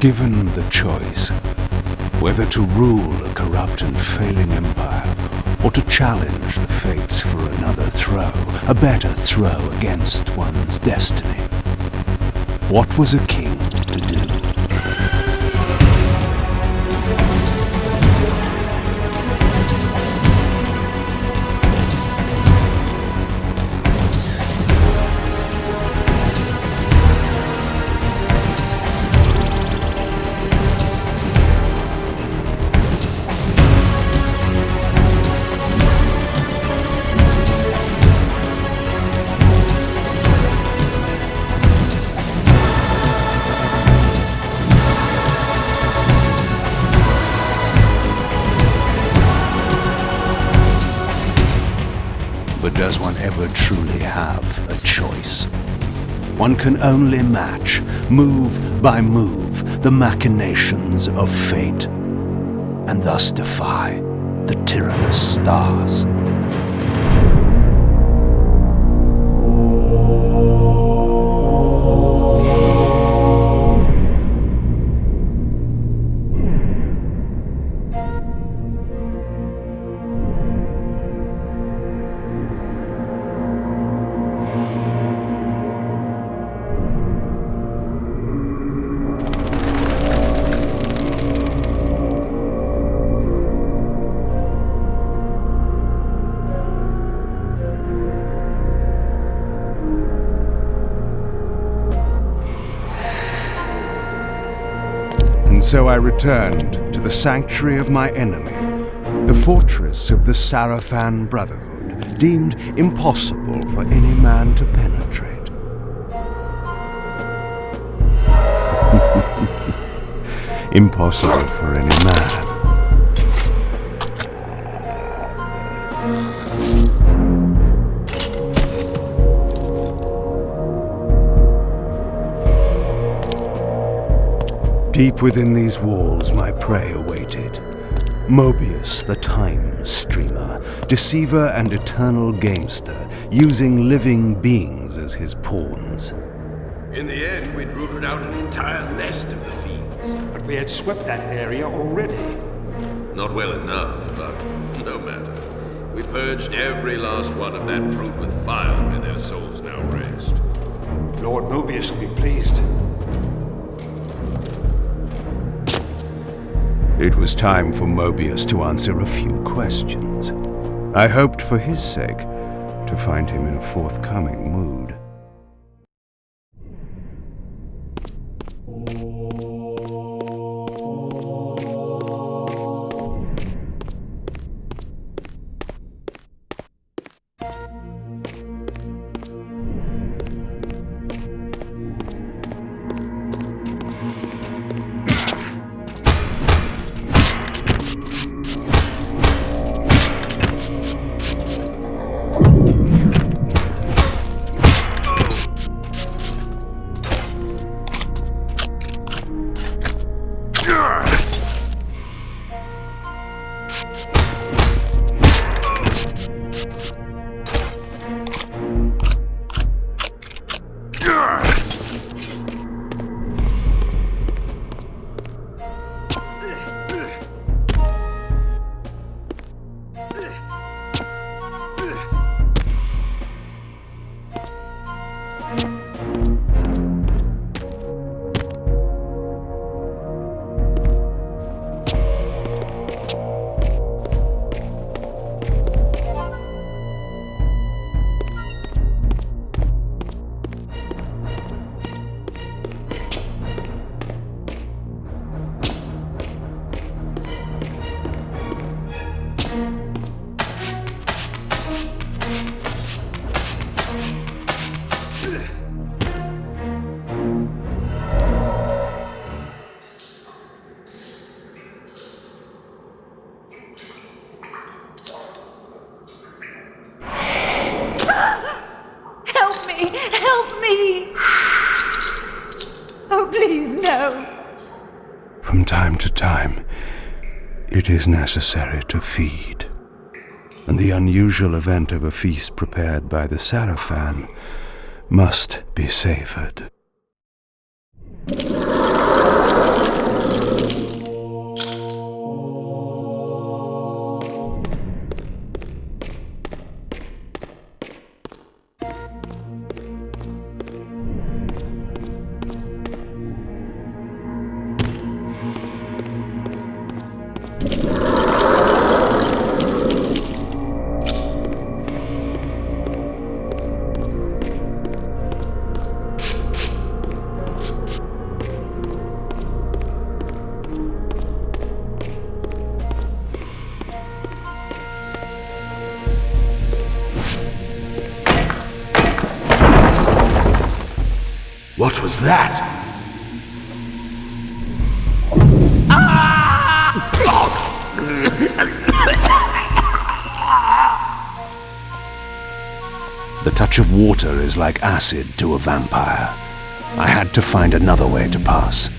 Given the choice, whether to rule a corrupt and failing empire, or to challenge the fates for another throw, a better throw against one's destiny, what was a king to do? But does one ever truly have a choice? One can only match, move by move, the machinations of fate, and thus defy the tyrannous stars. And so I returned to the sanctuary of my enemy, the fortress of the Sarafan Brotherhood, deemed impossible for any man to penetrate. Impossible for any man. Deep within these walls my prey awaited. Moebius the Time Streamer, deceiver and eternal gamester, using living beings as his pawns. In the end, we'd rooted out an entire nest of the fiends. But we had swept that area already. Not well enough, but no matter. We purged every last one of that brood with fire, and their souls now rest. Lord Moebius will be pleased. It was time for Moebius to answer a few questions. I hoped for his sake to find him in a forthcoming mood. help me! Help me! Oh, please, no. From time to time, it is necessary to feed. And the unusual event of a feast prepared by the Sarafan must be savored. What was that? The touch of water is like acid to a vampire. I had to find another way to pass.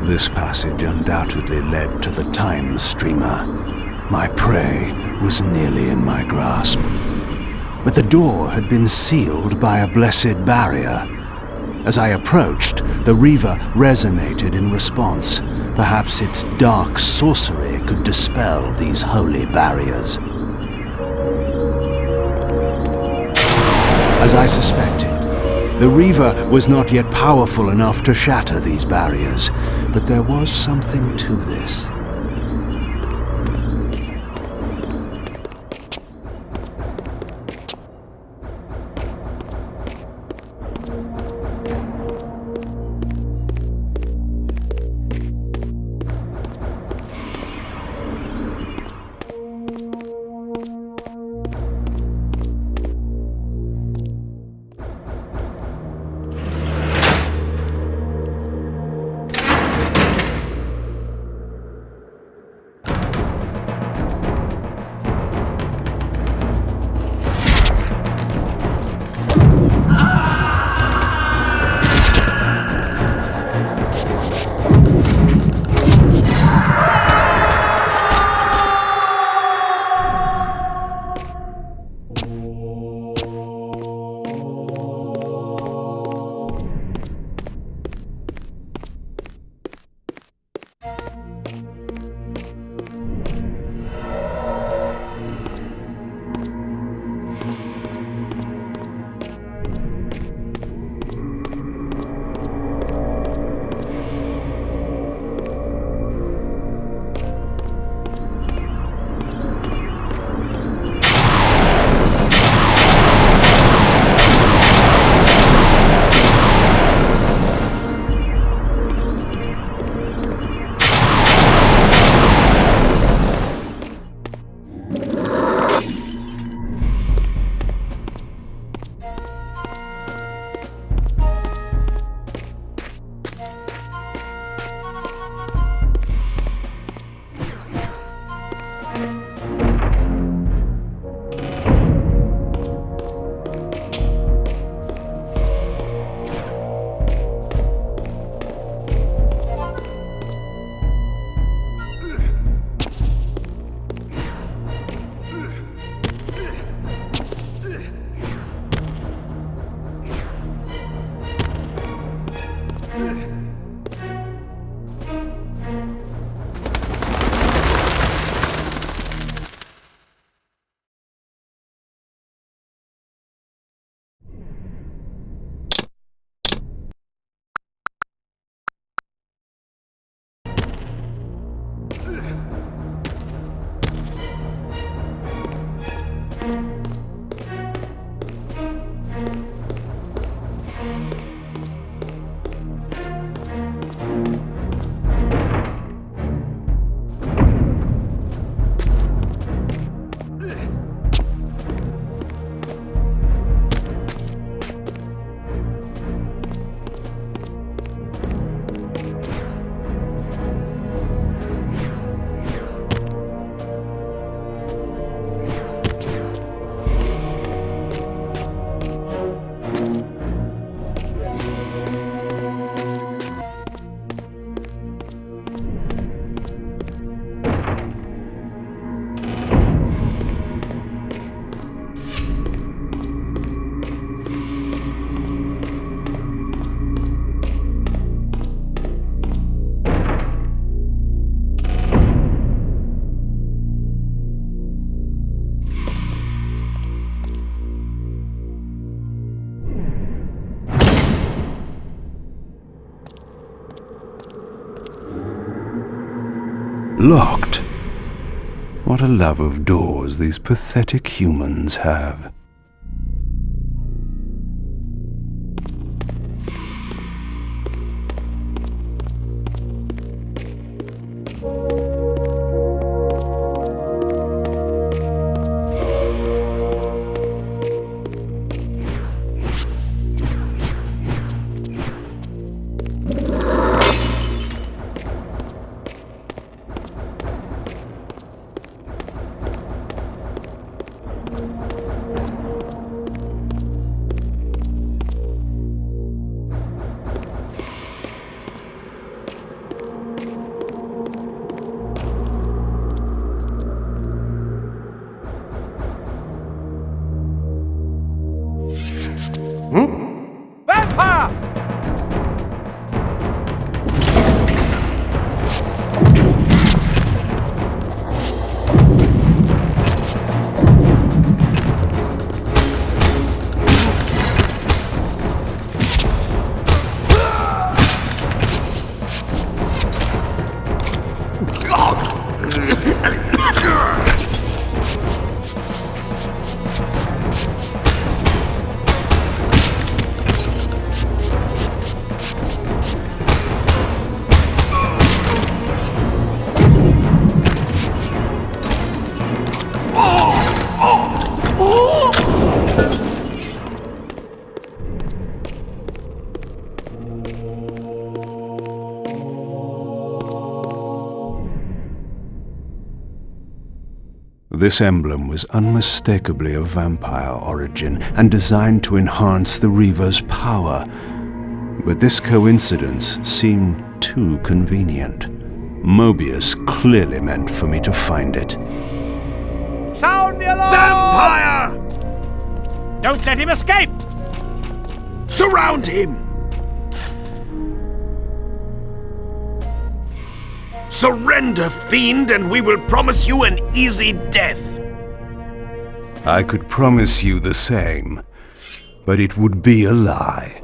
This passage undoubtedly led to the Time Streamer. My prey was nearly in my grasp. But the door had been sealed by a blessed barrier. As I approached, the Reaver resonated in response. Perhaps its dark sorcery could dispel these holy barriers. As I suspected, the Reaver was not yet powerful enough to shatter these barriers, but there was something to this. Locked. What a love of doors these pathetic humans have. This emblem was unmistakably of vampire origin and designed to enhance the Reaver's power. But this coincidence seemed too convenient. Moebius clearly meant for me to find it. Sound the alarm! Vampire! Don't let him escape! Surround him! Surrender, fiend, and we will promise you an easy death. I could promise you the same, but it would be a lie.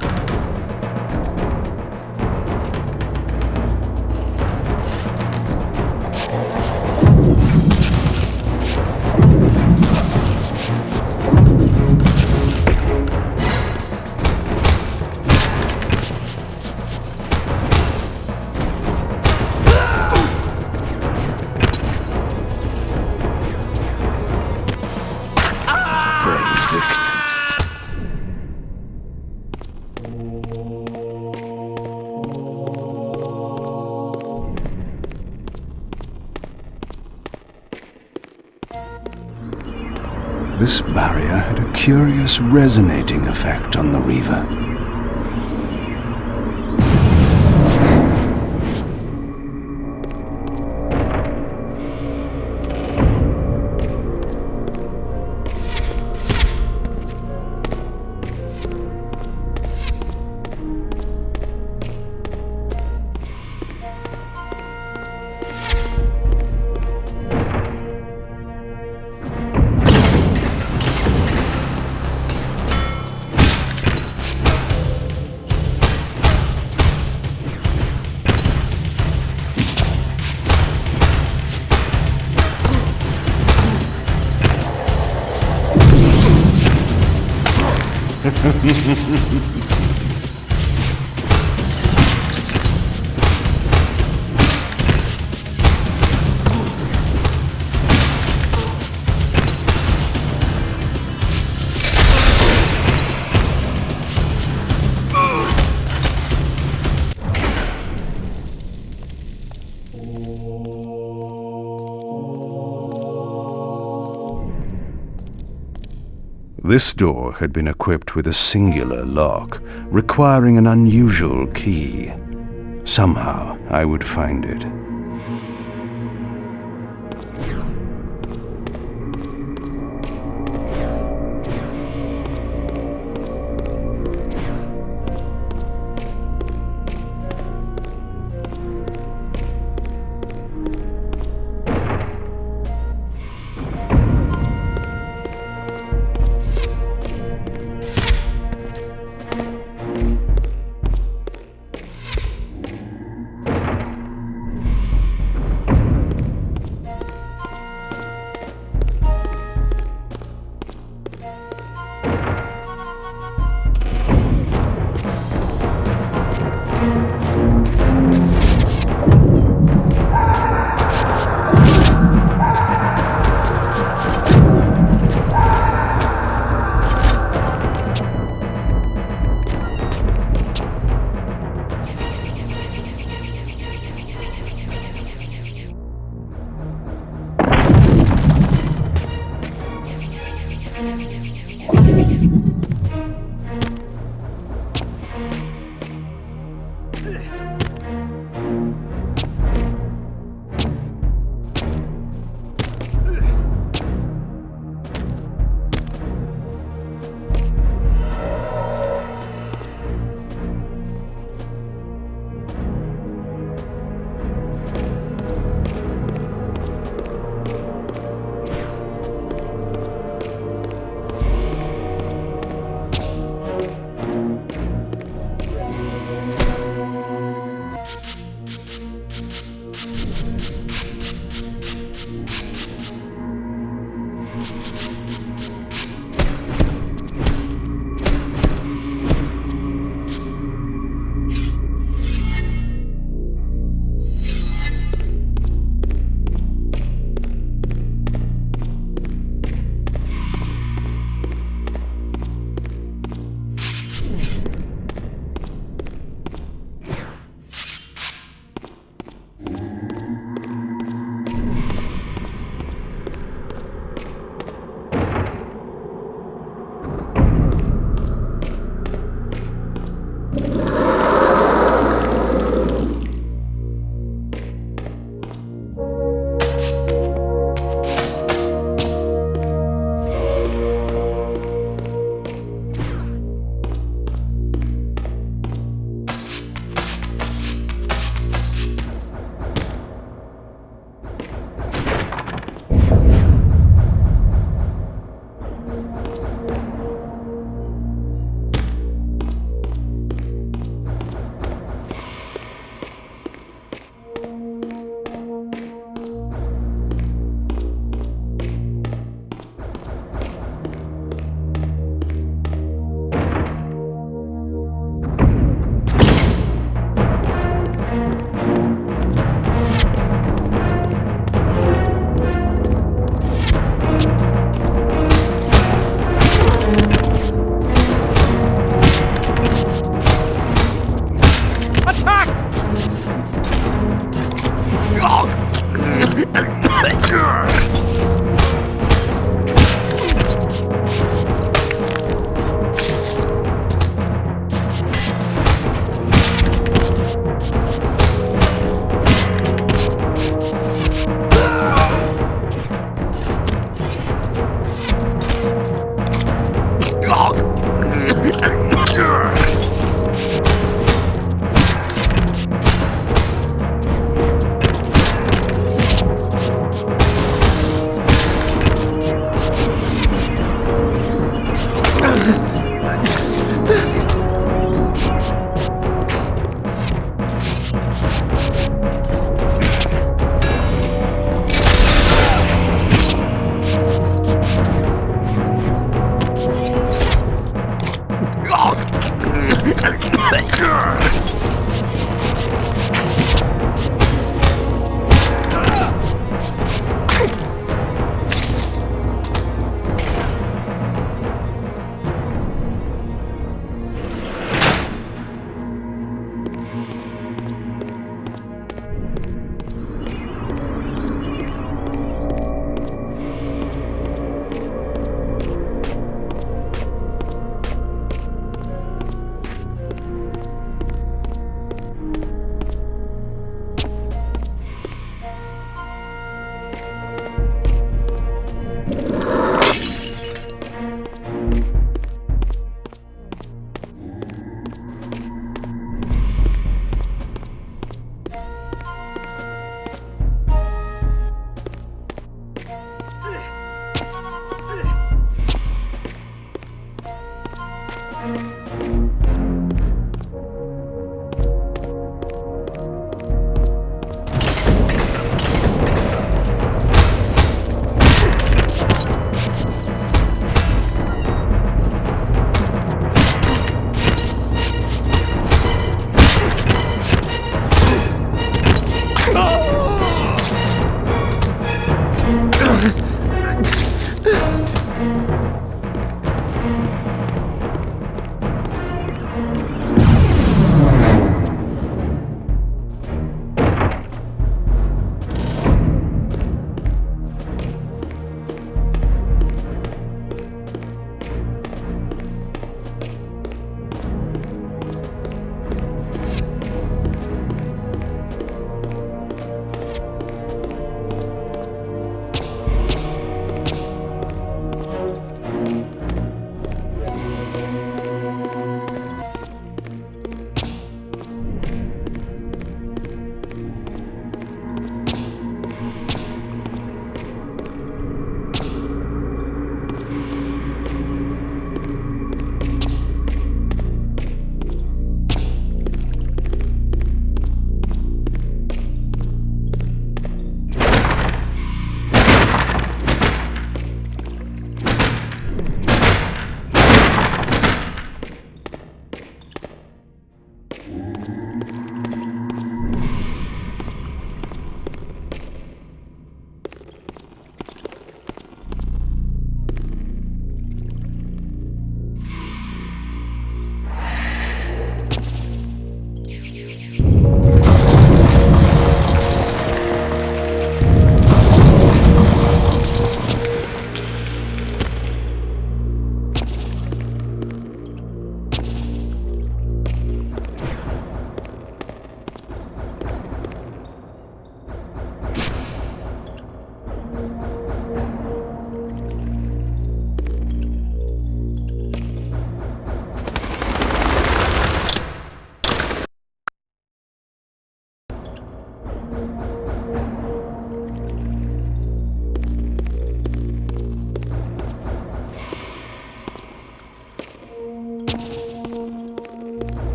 This barrier had a curious resonating effect on the Reaver. This door had been equipped with a singular lock, requiring an unusual key. Somehow, I would find it.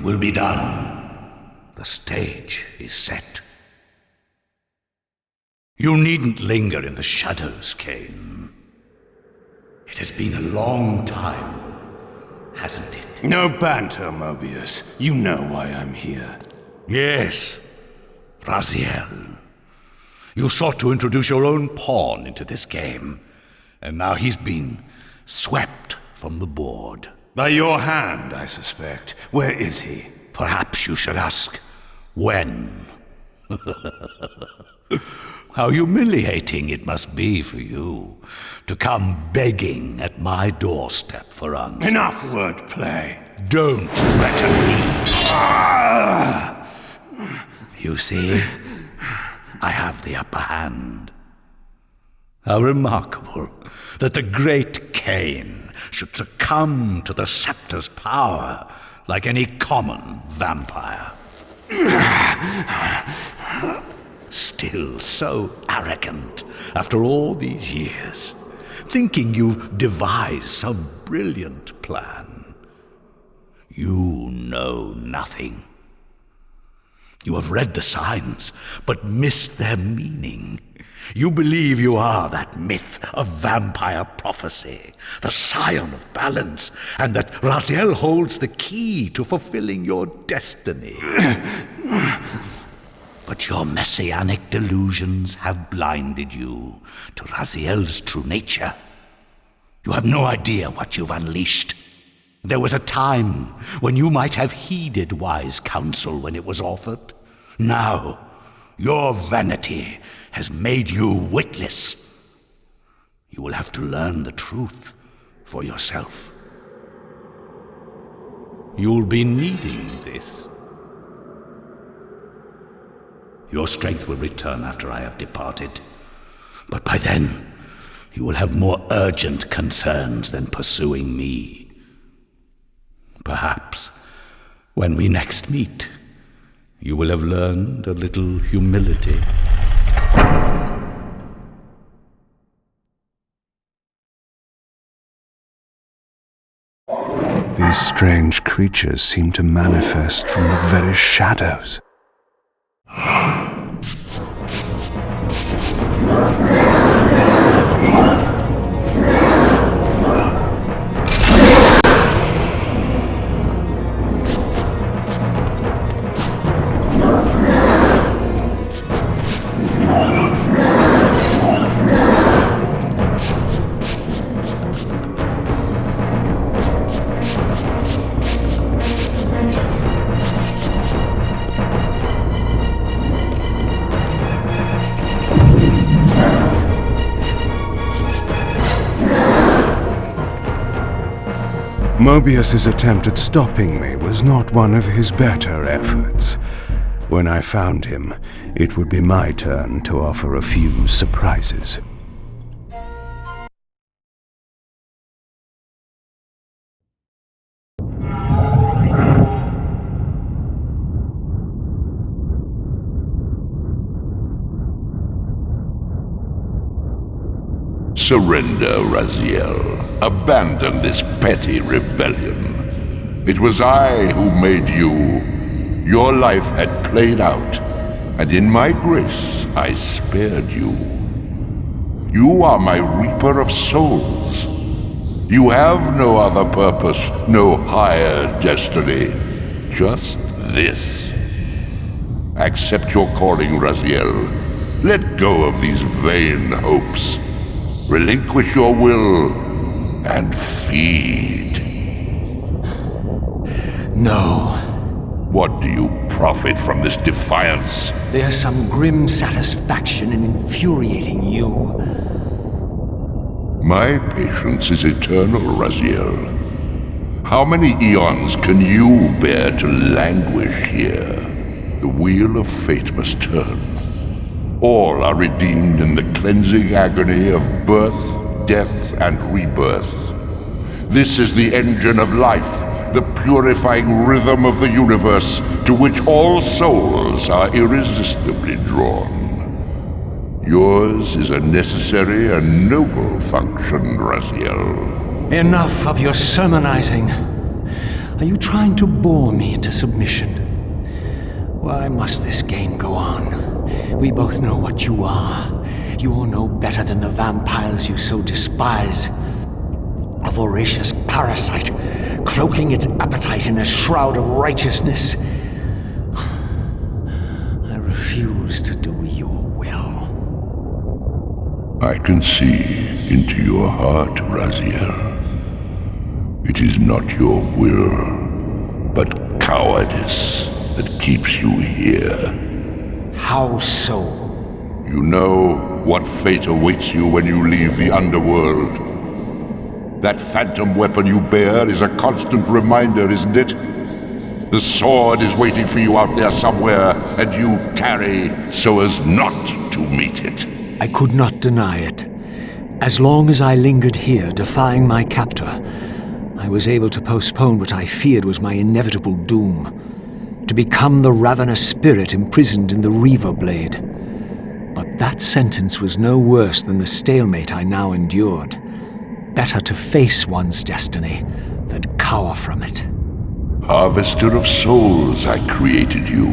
will be done. The stage is set. You needn't linger in the shadows, Kain. It has been a long time, hasn't it? No banter, Moebius. You know why I'm here. Yes, Raziel. You sought to introduce your own pawn into this game, and now he's been swept from the board. By your hand, I suspect. Where is he? Perhaps you should ask, when? How humiliating it must be for you to come begging at my doorstep for answers. Enough wordplay. Don't threaten me. You see, I have the upper hand. How remarkable that the great Kain should succumb to the scepter's power like any common vampire. Still so arrogant after all these years, thinking you've devised some brilliant plan. You know nothing. You have read the signs, but missed their meaning. You believe you are that myth of vampire prophecy, the scion of balance, and that Raziel holds the key to fulfilling your destiny. But your messianic delusions have blinded you to Raziel's true nature. You have no idea what you've unleashed. There was a time when you might have heeded wise counsel when it was offered. Now, your vanity has made you witless. You will have to learn the truth for yourself. You'll be needing this. Your strength will return after I have departed. But by then, you will have more urgent concerns than pursuing me. Perhaps, when we next meet, you will have learned a little humility. These strange creatures seem to manifest from the very shadows. Moebius's attempt at stopping me was not one of his better efforts. When I found him, it would be my turn to offer a few surprises. Surrender, Raziel. Abandon this petty rebellion. It was I who made you. Your life had played out, and in my grace I spared you. You are my Reaper of Souls. You have no other purpose, no higher destiny. Just this. Accept your calling, Raziel. Let go of these vain hopes. Relinquish your will and feed. No. What do you profit from this defiance? There's some grim satisfaction in infuriating you. My patience is eternal, Raziel. How many eons can you bear to languish here? The wheel of fate must turn. All are redeemed in the cleansing agony of birth, death, and rebirth. This is the engine of life, the purifying rhythm of the universe to which all souls are irresistibly drawn. Yours is a necessary and noble function, Raziel. Enough of your sermonizing. Are you trying to bore me into submission? Why must this game go on? We both know what you are. You are no better than the vampires you so despise. A voracious parasite, cloaking its appetite in a shroud of righteousness. I refuse to do your will. I can see into your heart, Raziel. It is not your will, but cowardice that keeps you here. How so? You know what fate awaits you when you leave the underworld. That phantom weapon you bear is a constant reminder, isn't it? The sword is waiting for you out there somewhere, and you tarry so as not to meet it. I could not deny it. As long as I lingered here, defying my captor, I was able to postpone what I feared was my inevitable doom. To become the ravenous spirit imprisoned in the Reaver blade. But that sentence was no worse than the stalemate I now endured. Better to face one's destiny than cower from it. Harvester of souls, I created you.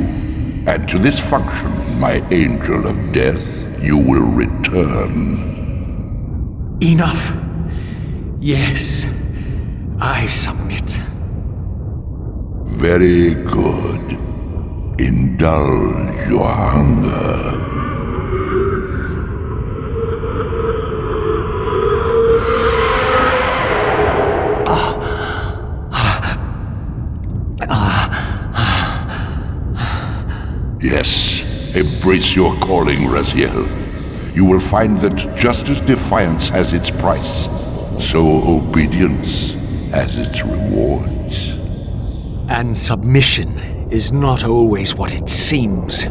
And to this function, my angel of death, you will return. Enough. Yes, I submit. Very good. Indulge your hunger. Yes, embrace your calling, Raziel. You will find that just as defiance has its price, so obedience has its rewards. And submission is not always what it seems.